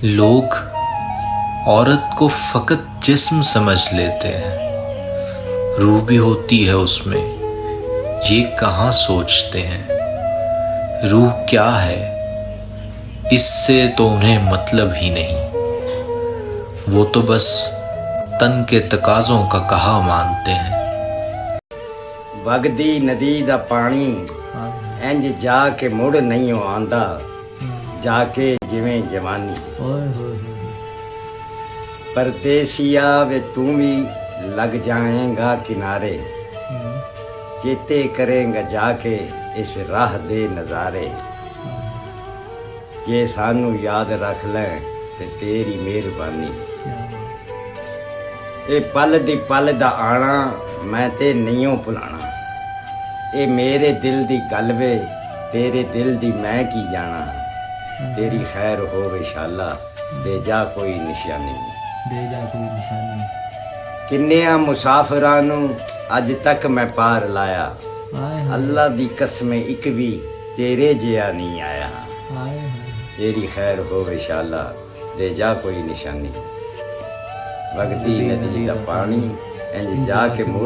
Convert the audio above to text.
लोग औरत को फकत जिस्म समझ लेते हैं, रूह भी होती है उसमें, ये कहाँ सोचते हैं। रूह क्या है इससे तो उन्हें मतलब ही नहीं, वो तो बस तन के तकाज़ों का कहा मानते हैं। वगदी नदी दा पानी इंज जाके मुड़ नहीं आंदा, जाके जिवें जवानी। परदेसिया वे तू भी लग जाएगा किनारे, चेते करेंगा जाके इस राह दे नज़ारे। ये सानू याद रख लें ते तेरी मेहरबानी। ये पल दी पल दा आना मैं ते नहीं भुलाना, ये मेरे दिल दी गल वे तेरे दिल दी मैं की जाना। तेरी खैर होवे शाला दे जा कोई निशानी। किन्निया मुसाफिरां नू अज तक मैं पार लाया, अल्लाह दी कसमें एक भी तेरे जिया नहीं आया। तेरी खैर होवे शाला दे जा कोई निशानी। वगदी नदी दा पानी इंज जाके मुड़